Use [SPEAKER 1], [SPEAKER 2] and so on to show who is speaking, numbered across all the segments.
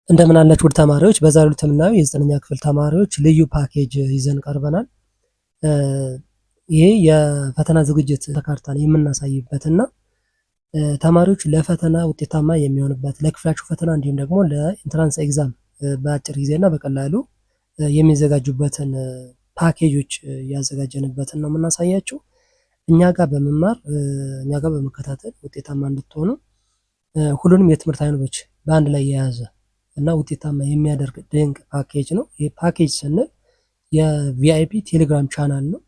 [SPEAKER 1] እንደምን አላችሁ ውድ ተማሪዎች። በዛሬው ዕለት የምናየው የ9ኛ ክፍል ተማሪዎች ልዩ ፓኬጅ ይዘን ቀርበናል። ይሄ የፈተና ዝግጅት ካርታን የምናሳይበትና ተማሪዎች ለፈተና ውጤታማ የሚሆንበት ለክፍላቸው ፈተና እንዲሁም ደግሞ ለኢንትራንስ ኤግዛም በአጭር ጊዜና በቀላሉ የሚዘጋጁበትን ፓኬጆች ያዘጋጀንበትን ነው የምናሳያቸው። እኛ ጋር በመማር እኛ ጋር በመከታተል ውጤታማ እንድትሆኑ ሁሉንም የትምህርት አይነቶች በአንድ ላይ የያዘ እና ውጤታማ የሚያደርግ ድንቅ ፓኬጅ ነው። ይህ ፓኬጅ ስንል የቪአይፒ ቴሌግራም ቻናል ነው።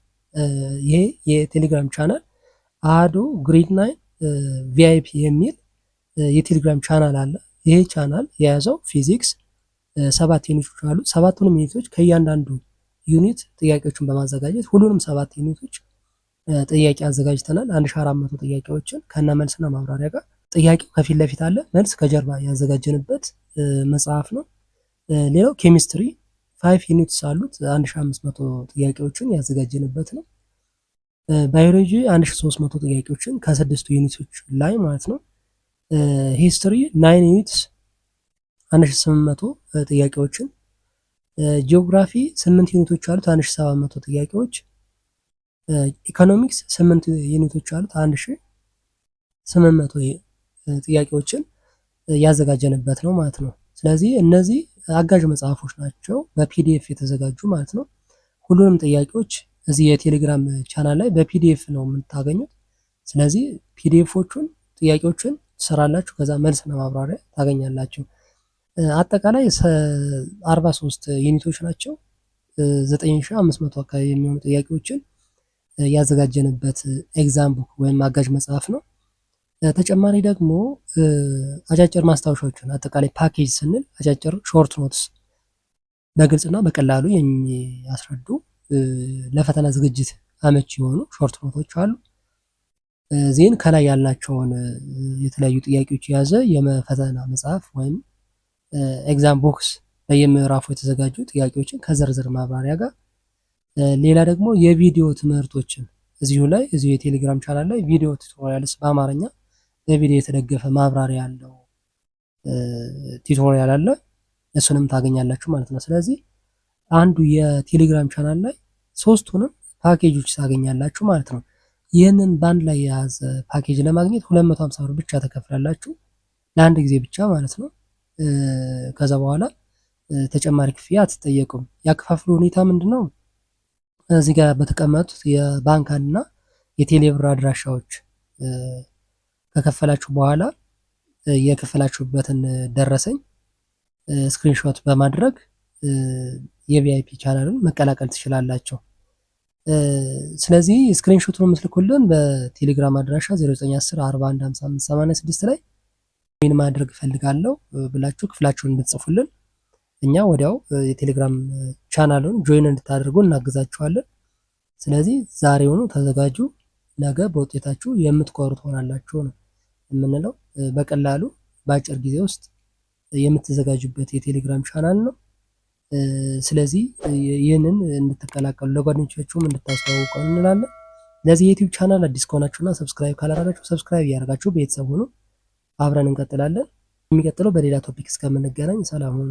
[SPEAKER 1] ይሄ የቴሌግራም ቻናል አሃዱ ግሬድ 9 ቪአይፒ የሚል የቴሌግራም ቻናል አለ። ይሄ ቻናል የያዘው ፊዚክስ 7 ዩኒቶች አሉ። 7ቱንም ዩኒቶች ከእያንዳንዱ ዩኒት ጥያቄዎችን በማዘጋጀት ሁሉንም 7 ዩኒቶች ጥያቄ አዘጋጅተናል። 1400 ጥያቄዎችን ከነ መልስና ማብራሪያ ጋር ጥያቄው ከፊት ለፊት አለ፣ መልስ ከጀርባ ያዘጋጀንበት መጽሐፍ ነው። ሌላው ኬሚስትሪ 5 ዩኒትስ አሉት 1500 ጥያቄዎችን ያዘጋጀንበት ነው። ባዮሎጂ 1300 ጥያቄዎችን ከ6 ዩኒቶች ላይ ማለት ነው። ሂስትሪ 9 ዩኒትስ 1800 ጥያቄዎችን፣ ጂኦግራፊ 8 ዩኒቶች አሉት 1700 ጥያቄዎች፣ ኢኮኖሚክስ 8 ዩኒቶች አሉት 1800 ጥያቄዎችን ያዘጋጀንበት ነው ማለት ነው። ስለዚህ እነዚህ አጋዥ መጽሐፎች ናቸው በፒዲኤፍ የተዘጋጁ ማለት ነው። ሁሉንም ጥያቄዎች እዚህ የቴሌግራም ቻናል ላይ በፒዲኤፍ ነው የምታገኙት። ስለዚህ ፒዲኤፎቹን ጥያቄዎችን ትሰራላችሁ፣ ከዛ መልስና ማብራሪያ ታገኛላችሁ። አጠቃላይ 43 ዩኒቶች ናቸው። 9500 አካባቢ የሚሆኑ ጥያቄዎችን ያዘጋጀንበት ኤግዛም ቡክ ወይም አጋዥ መጽሐፍ ነው። ተጨማሪ ደግሞ አጫጭር ማስታወሻዎችን አጠቃላይ ፓኬጅ ስንል አጫጭር ሾርት ኖትስ በግልጽና በቀላሉ የሚያስረዱ ለፈተና ዝግጅት አመቺ የሆኑ ሾርት ኖቶች አሉ። ዜን ከላይ ያላቸውን የተለያዩ ጥያቄዎች የያዘ የፈተና መጽሐፍ ወይም ኤግዛም ቦክስ በየምዕራፉ የተዘጋጁ ጥያቄዎችን ከዝርዝር ማብራሪያ ጋር፣ ሌላ ደግሞ የቪዲዮ ትምህርቶችን እዚሁ የቴሌግራም ቻናል ላይ ቪዲዮ ቱቶሪያልስ በአማርኛ በቪዲዮ የተደገፈ ማብራሪያ ያለው ቱቶሪያል አለ። እሱንም ታገኛላችሁ ማለት ነው። ስለዚህ አንዱ የቴሌግራም ቻናል ላይ ሶስቱንም ፓኬጆች ታገኛላችሁ ማለት ነው። ይህንን ባንድ ላይ የያዘ ፓኬጅ ለማግኘት 250 ብር ብቻ ተከፍላላችሁ ለአንድ ጊዜ ብቻ ማለት ነው። ከዛ በኋላ ተጨማሪ ክፍያ አትጠየቁም። ያከፋፍሉ ሁኔታ ምንድነው? እዚህ ጋር በተቀመጡት የባንክ እና የቴሌብር አድራሻዎች ከከፈላችሁ በኋላ የከፈላችሁበትን ደረሰኝ ስክሪንሾት በማድረግ የቪአይፒ ቻናልን መቀላቀል ትችላላችሁ። ስለዚህ ስክሪንሾቱን የምትልኩልን በቴሌግራም አድራሻ 0910 41 55 86 ላይ ጆይን ማድረግ እፈልጋለሁ ብላችሁ ክፍላችሁን እንድትጽፉልን እኛ ወዲያው የቴሌግራም ቻናሉን ጆይን እንድታደርጉ እናግዛችኋለን። ስለዚህ ዛሬውኑ ተዘጋጁ፣ ነገ በውጤታችሁ የምትኮሩ ትሆናላችሁ ነው የምንለው። በቀላሉ በአጭር ጊዜ ውስጥ የምትዘጋጁበት የቴሌግራም ቻናል ነው። ስለዚህ ይህንን እንድትቀላቀሉ ለጓደኞቻችሁም እንድታስተዋውቁ እንላለን። ለዚህ የዩቲዩብ ቻናል አዲስ ከሆናችሁና ሰብስክራይብ ካላደረጋችሁ ሰብስክራይብ እያደረጋችሁ ቤተሰብ ሁኑ። አብረን እንቀጥላለን። የሚቀጥለው በሌላ ቶፒክ እስከምንገናኝ ሰላም ሁኑ።